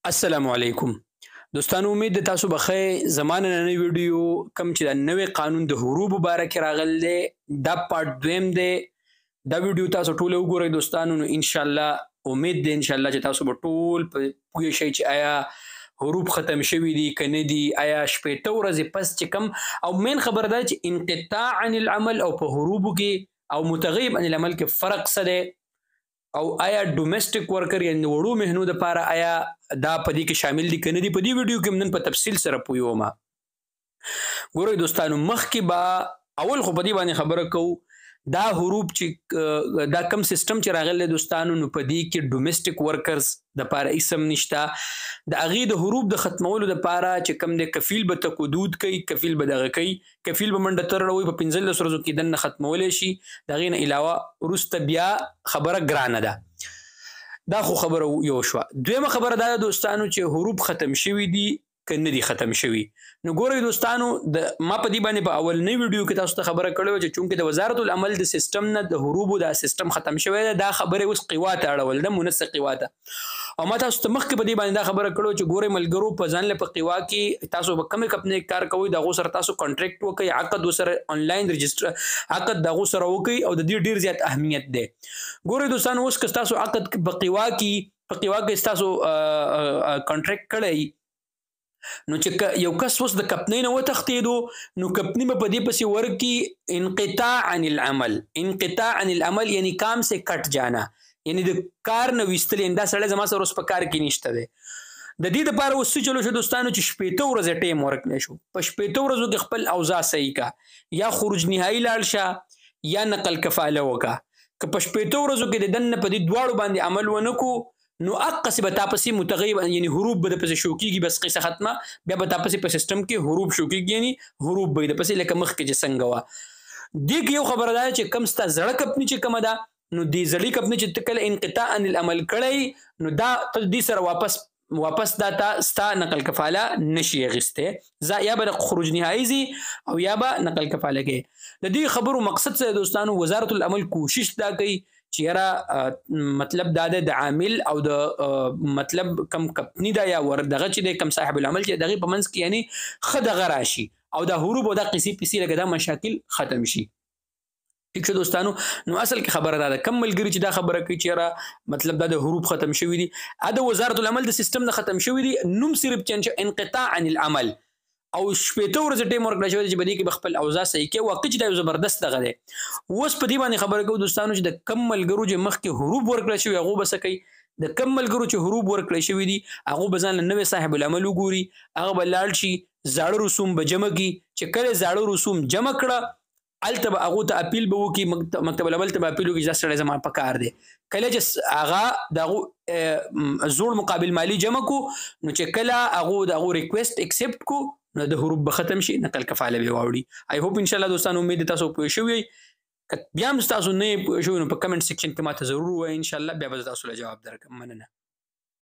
السلام علیکم دوستانو، امید د تاسو بخیر. زمانه نن ویډیو کم چې د نوې قانون د حروب باره کې راغلی دی، دا پارت دویم دی. دا ویډیو تاسو ټول وګورئ دوستانو، نو ان شاء الله امید دی ان شاء الله چې تاسو به ټول پوه شئ چې آیا حروب ختم شوي دي که نه دي، آیا شپېته ورځې پس چې کم او مین خبره ده چې انقطاع عن العمل او په حروبو کې او متغیب عن العمل کې فرق څه دی، او آیا ډومېسټک ورکر یعنې وړو مهنو دپاره آیا دا په دې کې شامل دي که نه دي. په دې ویډیو کې نن په تفصیل سره پوهیږو. ګورئ دوستانو، مخکې به اول خو په دې باندې خبره کوو دا حروب چې دا کم سیستم چې راغلی دوستانو، نو په دې کې ډومېسټک ورکرز دپاره هېڅ هم نشته. د هغې د حروب د ختمولو دپاره چې کوم دی کفیل به تقدود کوي، کفیل به دغه کوي، کفیل به منډه ترړوي په 15 ورځو کې دننه ختمولی شي. د هغې نه علاوه وروسته بیا خبره ګرانه ده. دا خو خبره یو شوه. دویمه خبره دا ده دوستانو چې حروب ختم شوي دي که نه دي ختم شوي. نو ګورئ دوستانو، ما په دې باندې په اولنۍ ویډیو کې تاسو ته خبره کړې وه چې چونکې د وزارت العمل د سیستم نه د حروبو دا سیستم ختم شوی دی، دا خبرې اوس قوا ته اړول ده، منسق قوا ته. او ما تاسو ته مخکې په دې باندې دا خبره کړې چې ګورئ ملګرو، په ځان له په قوا کې تاسو به کمې کمپنۍ کار کوئ، د هغو سره تاسو کانټریکټ وکئ، عقد ورسره آنلاین رجسټر عقد د هغو سره وکئ، او د دې ډېر زیات اهمیت دی. ګورئ دوستانو، اوس که ستاسو عقد په قوا کې ستاسو کانټریکټ کړی، نو چې یو کس اوس د کمپنۍ نه وتښتېدو، نو کمپنۍ به په دې پسې ورکړي انقطاع عن العمل. انقطاع عن العمل یعنی کام سے کټ جانا، یعنی د کار نه ویستل، دا سړی زما سره اوس په کار کې نشته دی. د دې دپاره اوس څه چلو شو دوستانو چې 15 ورځې ټایم ورکړی شو. په 15 ورځو کې خپل اوضاع صحیح کا، یا خروج نهایي لاړ شه یا نقل کفاله وکړه. که په 15 ورځو کې د دننه په دې دواړو باندې عمل ونه کو، نو اقصی به تا پسې متغیب یعنی حروب به د پسې شو کېږي، بس قصه ختمه. بیا به تا پسې په سیستم کې حروب شو کېږي، یعنی حروب به د پسې لکه مخکې چې څنګه وه. دې کې یو خبره ده چې کم ستا زړه کمپنۍ چې کومه ده، نو دې زړې کمپنۍ چې ته کله انقطاع عن العمل کړی، نو دا ته دې سره واپس دا تا ستا نقل کفاله نشي اخیستی، یا به خروج نهایي ځي او یا به نقل کفاله کوي. د دې خبرو مقصد څه دوستانو، وزارت العمل کوشش دا کوي چې یاره مطلب دا د عامل او د مطلب کم کمپنۍ ده یا دغه چې دی کم صاحب العمل چې دغې په منځ کې یعنی ښه دغه راشي، او دا حروب او دا قصې پیسې لکه دا مشاکل ختم شي. ٹھیک شو دوستانو، نو اصل کې خبره دا ده، کم ملګري چې دا خبره کوي چې یاره مطلب دا د حروب ختم شوي دي، د وزارت العمل د سیستم نه ختم شوي دي، نوم صرف چینج انقطاع عن العمل او 15 ورځې ټایم ورکړی شوی دی چې په دې کې به خپل اوضاع صحیح کړي. واقع چې دا یو زبردست دغه دی. اوس په دې باندې خبره کوو دوستانو چې د کم ملګرو چې مخکې حروب ورکړی شوي هغو به څه کوي. د کم ملګرو چې حروب ورکړی شوي دي هغو به ځان له نوی صاحب العمل وګوري، هغه به لاړ شي زاړه رسوم به جمع کړي. چې کله زاړه رسوم جمع کړه، هلته به هغو ته اپیل به وکړي، مکتب العمل ته به اپیل وکړي چې دا سړی زما په کار دی. کله چې هغه د هغو زوړ مقابل مالي جمع کو، نو چې کله هغو د هغو ریکویسټ اکسپټ کو، نو د حروب به ختم شي، نقل کفاله به واوړي. آی هوپ انشاءالله دوستانو، امید تاسو پوه شوي. که بیا هم تاسو نه پوه شوي نو په کمنټ سیکشن کې ماته ضرور ووایئ، انشاءالله بیا به زه تاسو له جواب درکړم. مننه.